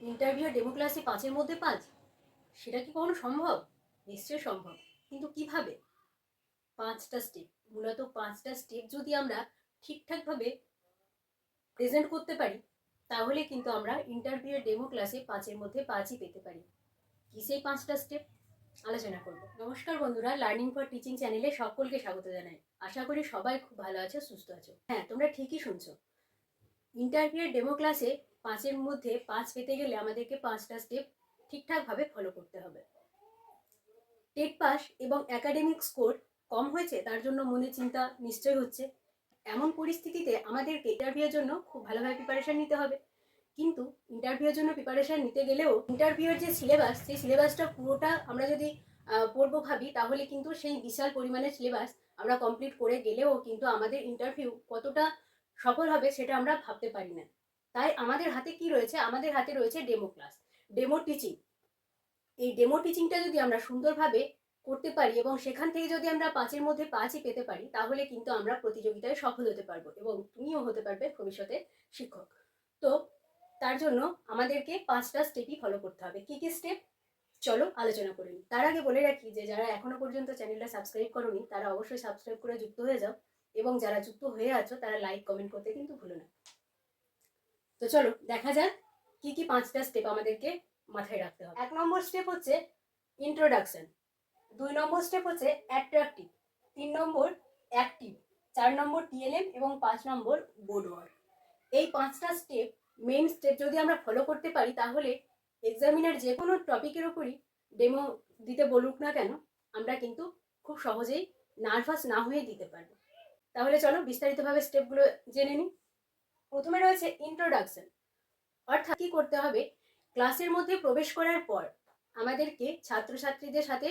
Interview demo ক্লাসে 5-এর মধ্যে 5? সেটা কি কখনো সম্ভব? নিশ্চয়ই সম্ভব। কিন্তু কিভাবে? 5টা স্টেপ, মূলত 5টা স্টেপ যদি আমরা ঠিকঠাকভাবে প্রেজেন্ট করতে পারি, তাহলে কিন্তু আমরা ইন্টারভিউ ডেমো ক্লাসে 5-এর মধ্যে 5ই পেতে পারি। কি সেই 5টা স্টেপ? আলোচনা করব। নমস্কার বন্ধুরা, লার্নিং ফর টিচিং চ্যানেলে সকলকে স্বাগত জানাই। আশা করি সবাই খুব ভালো আছো, সুস্থ আছো। হ্যাঁ, তোমরা ঠিকই শুনছো। ইন্টারভিউ ডেমো ক্লাসে 5-এর মধ্যে 5 পেতে গেলে আমাদেরকে 5টা স্টেপ ঠিকঠাকভাবে ফলো করতে হবে। টেট পাস এবং একাডেমিক স্কোর কম হয়েছে, তার জন্য মনে চিন্তা নিশ্চয় হচ্ছে। এমন পরিস্থিতিতে আমাদেরকে ইন্টারভিউয়ের জন্য খুব ভালোভাবে প্রিপারেশন নিতে হবে। কিন্তু ইন্টারভিউয়ের জন্য প্রিপারেশন নিতে গেলেও ইন্টারভিউয়ের যে সিলেবাস, সেই সিলেবাসটা পুরোটা আমরা যদি পড়বো ভাবি, তাহলে কিন্তু সেই বিশাল পরিমাণের সিলেবাস আমরা কমপ্লিট করে গেলেও কিন্তু আমাদের ইন্টারভিউ কতটা সফল হবে সেটা আমরা ভাবতে পারি না। তাই আমাদের হাতে কি রয়েছে? আমাদের হাতে রয়েছে ডেমো ক্লাস, ডেমো টিচিং। এই ডেমো টিচিংটা যদি আমরা সুন্দরভাবে করতে পারি এবং সেখান থেকে যদি আমরা 5-এর মধ্যে 5ই পেতে পারি, তাহলে কিন্তু আমরা প্রতিযোগিতায় সফল হতে পারবো এবং তুমিও হতে পারবে ভবিষ্যতে শিক্ষক। তো তার জন্য আমাদেরকে 5টা স্টেপই ফলো করতে হবে। কি কি স্টেপ? চলো আলোচনা করে নিই। তার আগে বলে রাখি যে যারা এখনো পর্যন্ত চ্যানেলটা সাবস্ক্রাইব করোনি, তারা অবশ্যই সাবস্ক্রাইব করে যুক্ত হয়ে যাও, এবং যারা যুক্ত হয়ে আছো তারা লাইক কমেন্ট করতে কিন্তু ভুলো না। তো চলো দেখা যাক কি কি 5টা স্টেপ আমাদেরকে মাথায় রাখতে হবে। 1 নম্বর স্টেপ হচ্ছে ইন্ট্রোডাকশন, 2 নম্বর স্টেপ হচ্ছে অ্যাট্রাকটিভ, 3 নম্বর অ্যাক্টিভ, 4 নম্বর টিএলএম এবং 5 নম্বর বোর্ড ওয়ার্ক। এই 5টা স্টেপ, মেইন স্টেপ যদি আমরা ফলো করতে পারি, তাহলে এক্সামিনার যে কোনো টপিকের উপরই ডেমো দিতে বলুক না কেন, আমরা কিন্তু খুব সহজেই নার্ভাস না হয়ে দিতে পারবো। তাহলে চলো বিস্তারিতভাবে স্টেপগুলো জেনে নিই। প্রথমে রয়েছে ইন্ট্রোডাকশন, অর্থাৎ কি করতে হবে? ক্লাসের মধ্যে প্রবেশ করার পর আমাদেরকে ছাত্রছাত্রীদের সাথে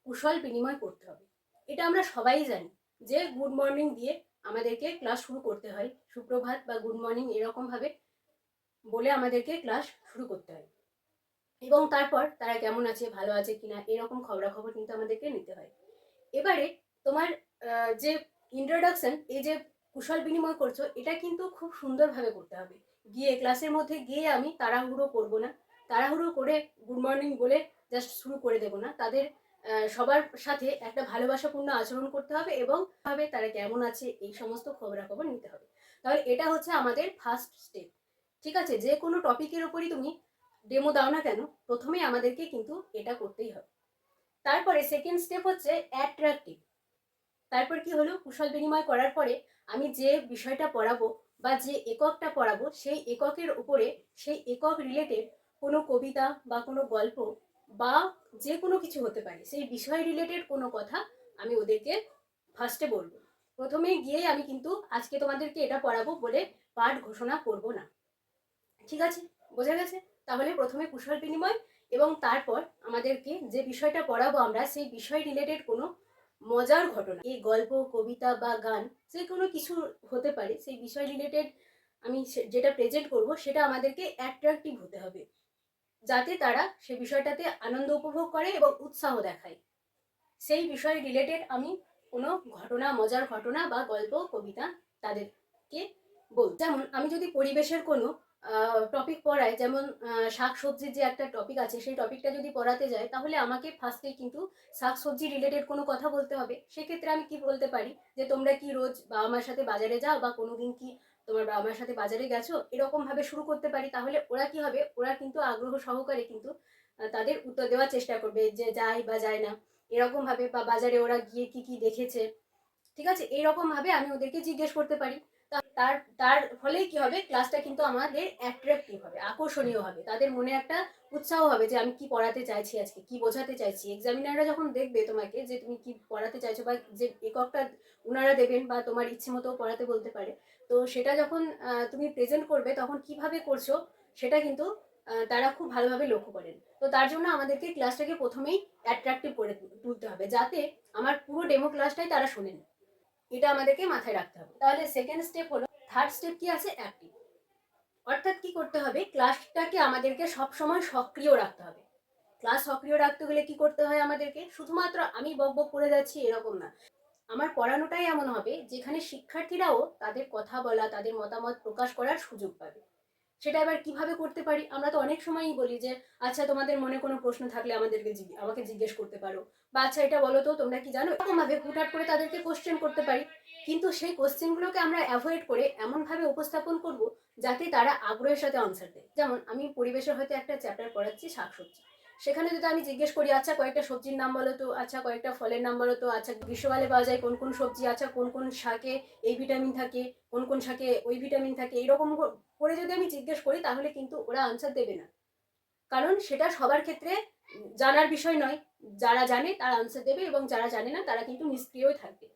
কুশল বিনিময় করতে হবে। এটা আমরা সবাই জানি যে গুড মর্নিং দিয়ে আমাদেরকে ক্লাস শুরু করতে হয়, সুপ্রভাত বা গুড মর্নিং এরকম ভাবে বলে আমাদেরকে ক্লাস শুরু করতে হয়, এবং তারপর তারা কেমন আছে, ভালো আছে কিনা, এরকম খবরাখবর কিন্তু আমাদেরকে নিতে হয়। এবারে তোমার যে ইন্ট্রোডাকশন, এই যে কুশল বিনিময় করছো, এটা কিন্তু খুব সুন্দরভাবে করতে হবে। গিয়ে ক্লাসের মধ্যে গিয়ে আমি তাড়াহুড়ো করব না, তাড়াহুড়ো করে গুড মর্নিং বলে জাস্ট শুরু করে দেব না। তাদের সবার সাথে একটা ভালোবাসাপূর্ণ আচরণ করতে হবে এবং ভাবে তারা কেমন আছে এই সমস্ত খবরাখবর নিতে হবে। তাহলে এটা হচ্ছে আমাদের ফার্স্ট স্টেপ। ঠিক আছে, যে কোনো টপিকের ওপরই তুমি ডেমো দাও না কেন, প্রথমেই আমাদেরকে কিন্তু এটা করতেই হবে। তারপরে সেকেন্ড স্টেপ হচ্ছে অ্যাট্রাকটিভ। তারপর কি হলো? কুশল বিনিময় করার পরে আমি যে বিষয়টা পড়াবো বা যে এককটা পড়াবো, সেই এককের উপরে, সেই একক রিলেটেড কোনো কবিতা বা কোনো গল্প বা যে কোনো কিছু হতে পারে, সেই বিষয় রিলেটেড কোনো কথা আমি ওদেরকে ফার্স্টে বলবো। প্রথমে গিয়ে আমি কিন্তু আজকে তোমাদেরকে এটা পড়াবো বলে পাঠ ঘোষণা করব না। ঠিক আছে, বোঝা গেছে? তাহলে প্রথমে কুশল বিনিময়, এবং তারপর আমাদেরকে যে বিষয়টা পড়াবো আমরা, সেই বিষয় রিলেটেড কোনো মজার ঘটনা, এই গল্প, কবিতা বা গান যে কোনো কিছু হতে পারে, সেই বিষয় রিলেটেড আমি যেটা প্রেজেন্ট করব সেটা আমাদেরকে অ্যাট্রাকটিভ হতে হবে, যাতে তারা সে বিষয়টাতে আনন্দ উপভোগ করে এবং উৎসাহ দেখায়। সেই বিষয় রিলেটেড আমি কোনো ঘটনা, মজার ঘটনা বা গল্প, কবিতা তাদেরকে বল। যেমন আমি যদি পরিবেশের কোনো টপিক পড়াই, যেমন শাক সবজির যে একটা টপিক আছে, সেই টপিকটা যদি পড়াতে যাই, তাহলে আমাকে ফার্স্টে কিন্তু শাক সবজি রিলেটেড কোনো কথা বলতে হবে। সেক্ষেত্রে আমি কি বলতে পারি যে তোমরা কি রোজ বাবা মার সাথে বাজারে যাও, বা কোনোদিন কি তোমার বাবা মার সাথে বাজারে গেছো, এরকম ভাবে শুরু করতে পারি। তাহলে ওরা কি হবে, ওরা কিন্তু আগ্রহ সহকারে কিন্তু তাদের উত্তর দেওয়ার চেষ্টা করবে যে যায় বা যায় না, এরকম ভাবে, বা বাজারে ওরা গিয়ে কি কি দেখেছে। ঠিক আছে, এইরকম ভাবে আমি ওদেরকে জিজ্ঞেস করতে পারি। তার তার ফলেই কি হবে, ক্লাসটা কিন্তু আমাদের অ্যাট্রাকটিভ হবে, আকর্ষণীয় হবে, তাদের মনে একটা উৎসাহ হবে যে আমি কি পড়াতে চাইছি, আজকে কি বোঝাতে চাইছি। এক্সামিনাররা যখন দেখবে তোমাকে যে তুমি কি পড়াতে চাইছো, বা যে এককটা ওনারা দেবেন বা তোমার ইচ্ছে মতো পড়াতে বলতে পারে, তো সেটা যখন তুমি প্রেজেন্ট করবে, তখন কিভাবে করছো সেটা কিন্তু তারা খুব ভালোভাবে লক্ষ্য করেন। তো তার জন্য আমাদেরকে ক্লাসটাকে প্রথমেই অ্যাট্রাকটিভ করে তুলতে হবে, যাতে আমার পুরো ডেমো ক্লাসটাই তারা শোনেন। এটা আমাদেরকে মাথায় রাখতে হবে। তাহলে সেকেন্ড স্টেপ হলো, থার্ড স্টেপ কি আছে? অ্যাক্টিভ। অর্থাৎ কি করতে হবে? ক্লাসটাকে আমাদেরকে সবসময় সক্রিয় রাখতে হবে। ক্লাস সক্রিয় রাখতে গেলে কি করতে হয় আমাদেরকে? শুধুমাত্র আমি বক বক করে যাচ্ছি এরকম না, আমার পড়ানোটাই এমন হবে যেখানে শিক্ষার্থীরাও তাদের কথা বলা, তাদের মতামত প্রকাশ করার সুযোগ পাবে। সেটা এবার কিভাবে করতে পারি? আমরা তো অনেক সময়ই বলি যে আচ্ছা তোমাদের মনে কোনো প্রশ্ন থাকলে আমাকে জিজ্ঞেস করতে পারো, বা আচ্ছা এটা বলো তো তোমরা কি জানো, এরকমভাবে হুটহাট করে তাদেরকে কোশ্চেন করতে পারি। কিন্তু সেই কোশ্চেনগুলোকে আমরা অ্যাভয়েড করে এমনভাবে উপস্থাপন করব যাতে তারা আগ্রহের সাথে আনসার দেয়। যেমন আমি পরিবেশের হয়তো একটা চ্যাপ্টার পড়াচ্ছি শাকসবজি, সেখানে যদি আমি জিজ্ঞেস করি আচ্ছা কয়েকটা সবজির নাম বলো তো, আচ্ছা কয়েকটা ফলের নাম বলো তো, আচ্ছা গ্রীষ্মকালে পাওয়া যায় কোন কোন সবজি, আচ্ছা কোন কোন শাকে এই ভিটামিন থাকে, কোন কোন শাকে ওই ভিটামিন থাকে, এরকম করে যদি আমি জিজ্ঞেস করি তাহলে কিন্তু ওরা আনসার দেবে না। কারণ সেটা সবার ক্ষেত্রে জানার বিষয় নয়। যারা জানে তারা আনসার দেবে এবং যারা জানে না তারা কিন্তু নিষ্ক্রিয় থাকবে।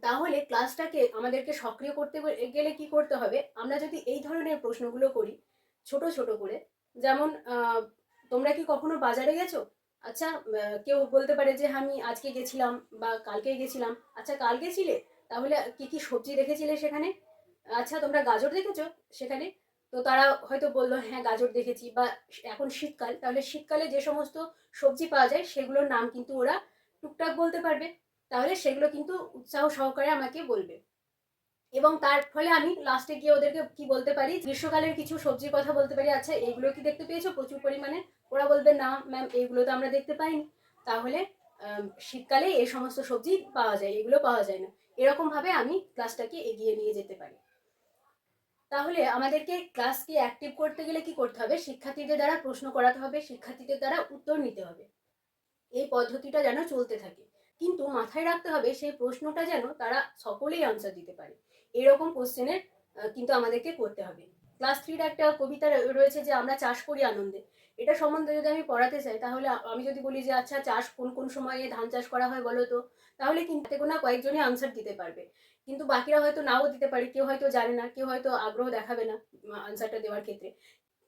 তাহলে ক্লাসটাকে আমাদেরকে সক্রিয় করতে গেলে কি করতে হবে, আমরা যদি এই ধরনের প্রশ্নগুলো করি ছোট ছোট করে, যেমন তোমরা কি কখনো বাজারে গেছো? আচ্ছা, কেউ বলতে পারে যে আমি আজকে গেছিলাম বা কালকে গেছিলাম। আচ্ছা কাল গেছিলে, তাহলে কি কি সবজি দেখেছিলে সেখানে? আচ্ছা তোমরা গাজর দেখেছো সেখানে? তো তারা হয়তো বললো হ্যাঁ গাজর দেখেছি, বা এখন শীতকাল, তাহলে শীতকালে যে সমস্ত সবজি পাওয়া যায় সেগুলোর নাম কিন্তু ওরা টুকটাক বলতে পারবে। তাহলে সেগুলো কিন্তু উৎসাহ সহকারে আমাকে বলবে, এবং তার ফলে আমি লাস্টে গিয়ে ওদেরকে কি বলতে পারি, গ্রীষ্মকালের কিছু সবজির কথা বলতে পারি, আচ্ছা এইগুলো কি দেখতে পেয়েছো প্রচুর পরিমাণে? ওরা বলবে না ম্যাম এইগুলো তো আমরা দেখতে পাইনি। তাহলে শীতকালে এই সমস্ত সবজি পাওয়া যায়, এগুলো পাওয়া যায় না। এরকম ভাবে আমি ক্লাসটাকে এগিয়ে নিয়ে যেতে পারি। তাহলে আমাদেরকে ক্লাসকে অ্যাক্টিভ করতে গেলে কি করতে হবে, শিক্ষার্থীদের দ্বারা প্রশ্ন করাতে হবে, শিক্ষার্থীদের দ্বারা উত্তর নিতে হবে। এই পদ্ধতিটা যেন চলতে থাকে, কিন্তু মাথায় রাখতে হবে সেই প্রশ্নটা যেন তারা সকলেই আনসার দিতে পারে, এরকম কোশ্চেনের কিন্তু আমাদেরকে করতে হবে। ক্লাস 3-র একটা কবিতা রয়েছে যে আমরা চাষ করি আনন্দে। এটা সম্বন্ধে যদি আমি পড়াতে চাই, তাহলে আমি যদি বলি যে আচ্ছা চাষ কোন কোন সময়ে ধান চাষ করা হয় বলো তো, তাহলে কিন্তু গোনা কয়েকজনই আনসার দিতে পারবে, কিন্তু বাকিরা হয়তো নাও দিতে পারে, কেউ হয়তো জানে না, কেউ হয়তো আগ্রহ দেখাবে না আনসারটা দেওয়ার ক্ষেত্রে।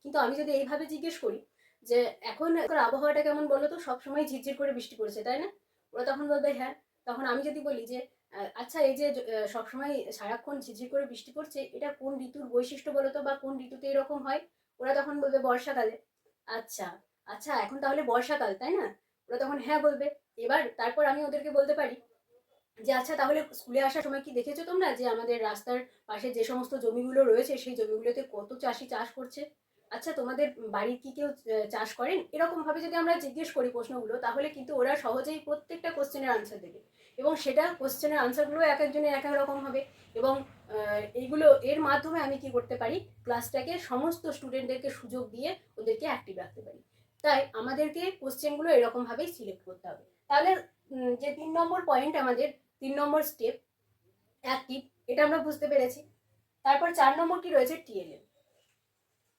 কিন্তু আমি যদি এইভাবে জিজ্ঞেস করি যে এখন আবহাওয়াটা কেমন বলো তো, সবসময় ঝিরঝির করে বৃষ্টি পড়ছে তাই না? ওরা তখন বলবে হ্যাঁ। তখন আমি যদি বলি যে আচ্ছা এই যে সবসময় সারাক্ষণ ঝিরঝির করে বৃষ্টি পড়ছে, এটা কোন ঋতুর বৈশিষ্ট্য বলো তো, বা কোন ঋতুতে এরকম হয়? ওরা তখন বলবে বর্ষাকালে। আচ্ছা, আচ্ছা এখন তাহলে বর্ষাকাল তাই না? ওরা তখন হ্যাঁ বলবে। এবার তারপর আমি ওদেরকে বলতে পারি যে আচ্ছা তাহলে স্কুলে আসার সময় কি দেখেছো তোমরা যে আমাদের রাস্তার পাশে যে সমস্ত জমিগুলো রয়েছে সেই জমিগুলোতে কত চাষি চাষ করছে? আচ্ছা তোমাদের বাড়ির কি কেউ চাষ করেন? এরকম ভাবে যদি আমরা জিজ্ঞেস করি প্রশ্নগুলো, তাহলে কিন্তু ওরা সহজেই প্রত্যেকটা কোশ্চেনের আনসার দেবে, এবং সেটা কোশ্চেনের আনসারগুলো এক একজনের এক এক রকম হবে। এবং এইগুলো এর মাধ্যমে আমি কি করতে পারি, ক্লাসটাকে সমস্ত স্টুডেন্টদেরকে সুযোগ দিয়ে ওদেরকে অ্যাক্টিভ রাখতে পারি। তাই আমাদেরকে কোশ্চেনগুলো এরকমভাবেই সিলেক্ট করতে হবে। তাহলে যে 3 নম্বর পয়েন্ট আমাদের, 3 নম্বর স্টেপ অ্যাক্টিভ, এটা আমরা বুঝতে পেরেছি। তারপর 4 নম্বর কি রয়েছে, টিএলএম।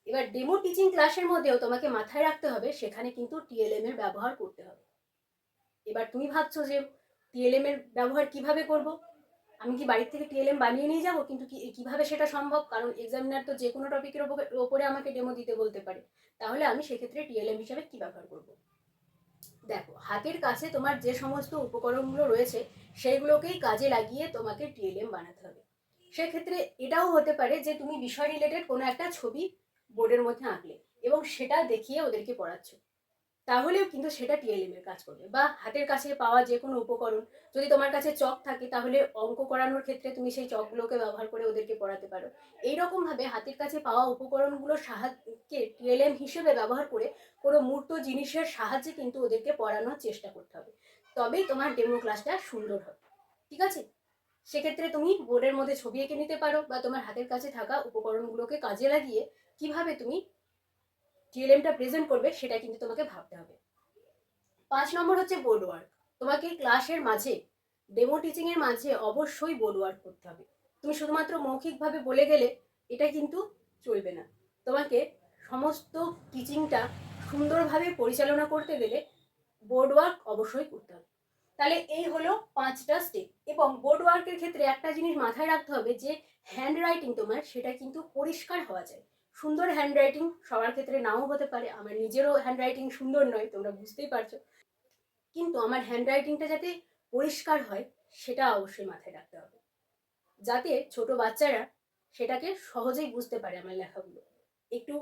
এবার ডেমো টিচিং ক্লাসের মধ্যেও তোমাকে মাথায় রাখতে হবে সেখানে কিন্তু টিএলএম এর ব্যবহার করতে হবে। এবার তুমি ভাবছো যে টিএলএম এর ব্যবহার কিভাবে করব, আমি কি বাড়ির থেকে টিএলএম বানিয়ে নিয়ে যাবো? কিন্তু কিভাবে সেটা সম্ভব, কারণ এক্সামিনার তো যে কোনো টপিকের ওপরে আমাকে ডেমো দিতে বলতে পারে। তাহলে আমি সেক্ষেত্রে টিএলএম হিসাবে কি ব্যবহার করব? দেখো হাতের কাছে তোমার যে সমস্ত উপকরণগুলো রয়েছে সেইগুলোকেই কাজে লাগিয়ে তোমাকে টিএলএম বানাতে হবে। সেক্ষেত্রে এটাও হতে পারে যে তুমি বিষয় রিলেটেড কোনো একটা ছবি বোর্ডের মধ্যে আঁকলে এবং সেটা দেখিয়ে ওদেরকে পড়াচ্ছ, তাহলেও কিন্তু সেটা টিএলএম এর কাজ করবে। বা হাতের কাছে পাওয়া যে কোনো উপকরণ, যদি তোমার কাছে চক থাকে তাহলে অঙ্ক করানোর ক্ষেত্রে তুমি সেই চকগুলোকে ব্যবহার করে ওদেরকে পড়াতে পারো। এইরকম ভাবে হাতের কাছে পাওয়া উপকরণগুলোর সাহায্যে টিএলএম হিসেবে ব্যবহার করে কোনো মূর্ত জিনিসের সাহায্যে কিন্তু ওদেরকে পড়ানোর চেষ্টা করতে হবে, তবেই তোমার ডেমো ক্লাসটা সুন্দর হবে। ঠিক আছে? সেক্ষেত্রে তুমি বোর্ডের মধ্যে ছবি এঁকে নিতে পারো, বা তোমার হাতের কাছে থাকা উপকরণগুলোকে কাজে লাগিয়ে কিভাবে তুমি টিএলএমটা প্রেজেন্ট করবে সেটা কিন্তু তোমাকে ভাবতে হবে। 5 নম্বর হচ্ছে বোর্ড ওয়ার্ক। তোমাকে ক্লাসের মাঝে, ডেমো টিচিং এর মাঝে অবশ্যই বোর্ড ওয়ার্ক করতে হবে। তুমি শুধুমাত্র মৌখিকভাবে বলে গেলে এটা কিন্তু চলবে না। তোমাকে সমস্ত টিচিংটা সুন্দরভাবে পরিচালনা করতে গেলে বোর্ড ওয়ার্ক অবশ্যই করতে হবে। তাহলে এই হলো 5টা স্টেপ। এবং বোর্ড ওয়ার্কের ক্ষেত্রে একটা জিনিস মাথায় রাখতে হবে যে হ্যান্ড রাইটিং তোমার সেটা কিন্তু পরিষ্কার হওয়া যায়। সুন্দর হ্যান্ড রাইটিং সবার ক্ষেত্রে নাও হতে পারে, আমার নিজেরও হ্যান্ড রাইটিং সুন্দর নয়, তোমরা বুঝতেই পারছো, কিন্তু আমার হ্যান্ড রাইটিংটা যাতে পরিষ্কার হয় সেটা অবশ্যই মাথায় রাখতে হবে, যাতে ছোট বাচ্চারা সেটাকে সহজেই বুঝতে পারে। আমার লেখাগুলো একটু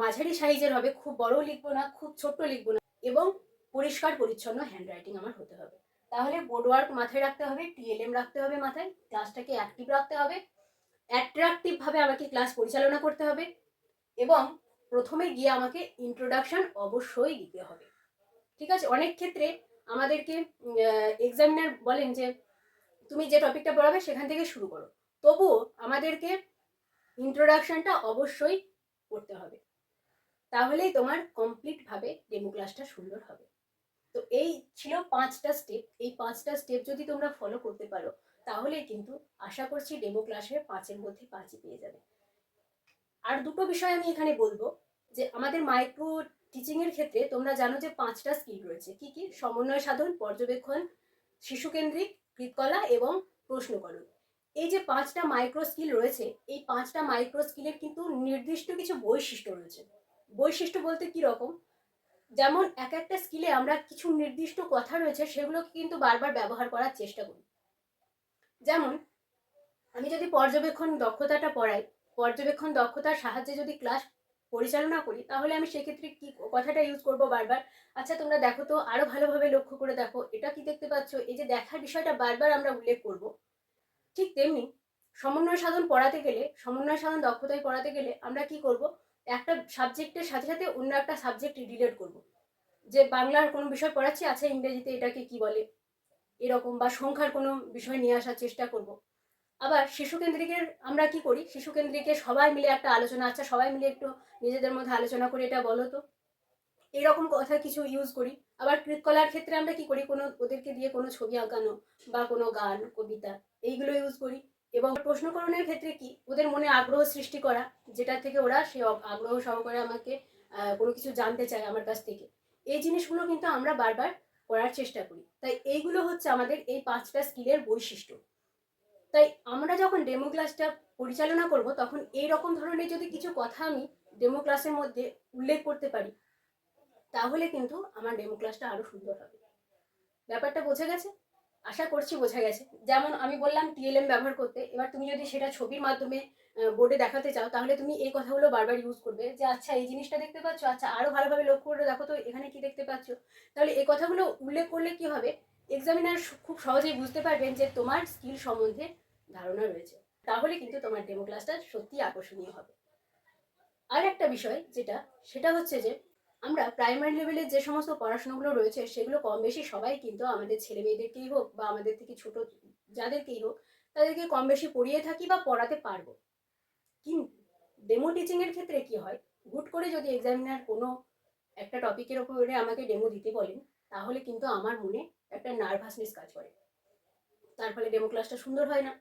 মাঝারি সাইজের হবে, খুব বড় লিখবো না, খুব ছোট্ট লিখবো না, এবং পরিষ্কার পরিচ্ছন্ন হ্যান্ড রাইটিং আমার হতে হবে। তাহলে বোর্ড ওয়ার্ক মাথায় রাখতে হবে, টিএলএম রাখতে হবে মাথায়, ক্লাসটাকে অ্যাক্টিভ রাখতে হবে, অ্যাট্রাকটিভ ভাবে আমাকে ক্লাস পরিচালনা করতে হবে, এবং প্রথমে গিয়ে আমাকে ইন্ট্রোডাকশন অবশ্যই দিতে হবে। ঠিক আছে, অনেক ক্ষেত্রে আমাদেরকে এক্সামিনার বলেন যে তুমি যে টপিকটা পড়াবে সেখান থেকে শুরু করো, তবুও আমাদেরকে ইন্ট্রোডাকশনটা অবশ্যই করতে হবে, তাহলেই তোমার কমপ্লিটভাবে ডেমো ক্লাসটা সুন্দর হবে। তো এই ছিল 5টা স্টেপ। এই 5টা স্টেপ যদি তোমরা ফলো করতে পারো তাহলে কিন্তু আশা করছি ডেমো ক্লাসে 5-এর মধ্যে 5ই পেয়ে যাবে। আর দুটো বিষয় আমি এখানে বলবো যে আমাদের মাইক্রো টিচিং এর ক্ষেত্রে তোমরা জানো যে 5টা স্কিল রয়েছে। কি কি? সমন্বয় সাধন, পর্যবেক্ষণ, শিশুকেন্দ্রিক, কৃতকলা এবং প্রশ্নকরণ। এই যে 5টা মাইক্রো স্কিল রয়েছে, এই 5টা মাইক্রো স্কিলের কিন্তু নির্দিষ্ট কিছু বৈশিষ্ট্য রয়েছে। বৈশিষ্ট্য বলতে কি রকম? যেমন এক একটা স্কিলে আমরা কিছু নির্দিষ্ট কথা রয়েছে সেগুলোকে কিন্তু বারবার ব্যবহার করার চেষ্টা করি। যেমন আমি যদি পর্যবেক্ষণ দক্ষতাটা পড়াই, পর্যবেক্ষণ দক্ষতার সাহায্যে যদি ক্লাস পরিচালনা করি, তাহলে আমি সেক্ষেত্রে কি কথাটা ইউজ করব বারবার? আচ্ছা তোমরা দেখো তো, আরো ভালোভাবে লক্ষ্য করে দেখো, এটা কি দেখতে পাচ্ছ? এই যে দেখার বিষয়টা বারবার আমরা উল্লেখ করব। ঠিক তেমনি সমন্বয় সাধন পড়াতে গেলে, সমন্বয় সাধন দক্ষতায় পড়াতে গেলে আমরা কি করব? একটা সাবজেক্টের সাথে সাথে অন্য একটা সাবজেক্ট রিলেট করব। যে বাংলার কোনো বিষয় পড়াচ্ছি, আচ্ছা ইংরেজিতে এটাকে কি বলে, এরকম, বা সংখ্যার কোনো বিষয় নিয়ে আসার চেষ্টা করব। আবার শিশু কেন্দ্রিকের আমরা কি করি? শিশু কেন্দ্রিকে সবাই মিলে একটা আলোচনা, আচ্ছা সবাই মিলে একটু নিজেদের মধ্যে আলোচনা করে এটা বলো তো, এরকম কথা কিছু ইউজ করি। আবার কৃতকলার ক্ষেত্রে আমরা কি করি? কোনো ওদেরকে দিয়ে কোনো ছবি আঁকানো বা কোনো গান, কবিতা, এইগুলো ইউজ করি। এবং প্রশ্নকরণের ক্ষেত্রে কি? ওদের মনে আগ্রহ সৃষ্টি করা, যেটা থেকে ওরা সে আগ্রহ সহকারে আমাকে কোনো কিছু জানতে চায় আমার কাছ থেকে। এই জিনিসগুলো কিন্তু আমরা বারবার করার চেষ্টা করি। তাই এইগুলো হচ্ছে আমাদের এই 5টা স্কিলের বৈশিষ্ট্য। তাই আমরা যখন ডেমো ক্লাসটা পরিচালনা করব, তখন এই রকম ধরনের যদি কিছু কথা আমি ডেমো ক্লাসের মধ্যে উল্লেখ করতে পারি, তাহলে কিন্তু আমার ডেমো ক্লাসটা আরো সুন্দর হবে। ব্যাপারটা বোঝা গেছে? আশা করছি বোঝা গেছে। যেমন আমি বললাম টিএলএম ব্যবহার করতে, এবার তুমি যদি সেটা ছবির মাধ্যমে বোর্ডে দেখাতে চাও, তাহলে তুমি এই কথাগুলো বারবার ইউজ করবে যে আচ্ছা এই জিনিসটা দেখতে পাচ্ছ, আচ্ছা আরো ভালোভাবে লক্ষ্য করে দেখো তো এখানে কি দেখতে পাচ্ছ। তাহলে এই কথাগুলো উল্লেখ করলে কি হবে? এক্সামিনার খুব সহজেই বুঝতে পারবেন যে তোমার স্কিল সম্বন্ধে ধারণা রয়েছে। তাহলে কিন্তু তোমার ডেমো ক্লাসটা সত্যি আকর্ষণীয় হবে। আর একটা বিষয় যেটা, সেটা হচ্ছে যে আমরা প্রাইমারি লেভেলে যে সমস্ত পড়াশোনাগুলো রয়েছে সেগুলো কম বেশি সবাই কিন্তু আমাদের ছেলে মেয়েদেরকেই হোক বা আমাদের থেকে ছোট যাদেরকেই হোক, তাদেরকে কম বেশি পড়িয়ে থাকি বা পড়াতে পারবো। কিন্তু ডেমো টিচিং এর ক্ষেত্রে কি হয়? হুট করে যদি এক্সামিনার কোনো একটা টপিকের উপরে আমাকে ডেমো দিতে বলেন, তাহলে কিন্তু আমার মনে একটা নার্ভাসনেস কাজ করে, তার ফলে ডেমো ক্লাসটা সুন্দর হয় না।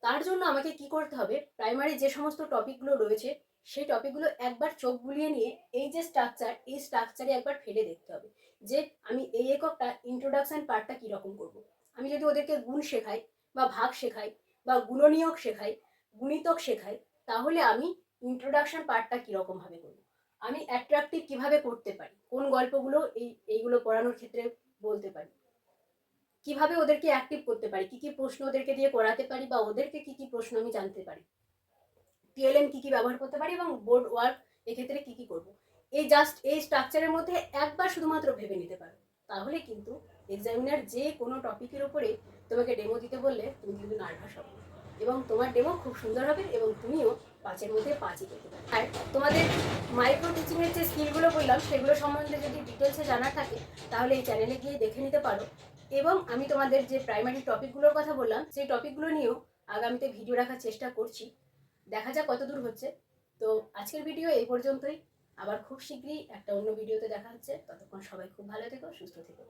তার জন্য আমাকে কি করতে হবে? প্রাইমারি যে সমস্ত টপিকগুলো রয়েছে সেই টপিকগুলো একবার চোখ বুলিয়ে নিয়ে এই যে স্ট্রাকচার, এই স্ট্রাকচারে একবার ফেলে দেখতে হবে যে আমি এই এককটা ইন্ট্রোডাকশন পার্টটা কীরকম করব। আমি যদি ওদেরকে গুণ শেখাই বা ভাগ শেখাই বা গুণনীয়ক শেখাই, গুণিতক শেখাই, তাহলে আমি ইন্ট্রোডাকশন পার্টটা কীরকমভাবে করব, আমি অ্যাট্রাকটিভ কিভাবে করতে পারি, কোন গল্পগুলো এইগুলো পড়ানোর ক্ষেত্রে বলতে পারি, কিভাবে ওদেরকে অ্যাক্টিভ করতে পারি, কি কি প্রশ্ন ওদেরকে দিয়ে করাতে পারি, বা ওদেরকে কি কি প্রশ্ন আমি জানতে পারি, টিএলএম কি কি ব্যবহার করতে পারি, এবং বোর্ড ওয়ার্ক এক্ষেত্রে কি কি করব। এই জাস্ট এই স্ট্রাকচারের মধ্যে একবার শুধুমাত্র ভেবে নিতে পারো, তাহলে কিন্তু এক্সামিনার যে কোনো টপিকের উপরে তোমাকে ডেমো দিতে বললে তুমি কিন্তু নার্ভাস হবে এবং তোমার ডেমো খুব সুন্দর হবে এবং তুমিও 5-এর মধ্যে 5ই পেতে পারো। আর তোমাদের মাইক্রো টিচিংয়ের যে স্কিলগুলো বললাম সেগুলো সম্বন্ধে যদি ডিটেলসে জানা থাকে, তাহলে এই চ্যানেলে গিয়ে দেখে নিতে পারো। এবং আমি তোমাদের যে প্রাইমারি টপিকগুলোর কথা বললাম সেই টপিকগুলো নিয়েও আগামীতে ভিডিও রাখার চেষ্টা করছি, দেখা যাক কতদূর হচ্ছে। তো আজকের ভিডিও এই পর্যন্তই, আবার খুব শীঘ্রই একটা অন্য ভিডিওতে দেখা হচ্ছে। ততক্ষণ সবাই খুব ভালো থেকো, সুস্থ থেকো।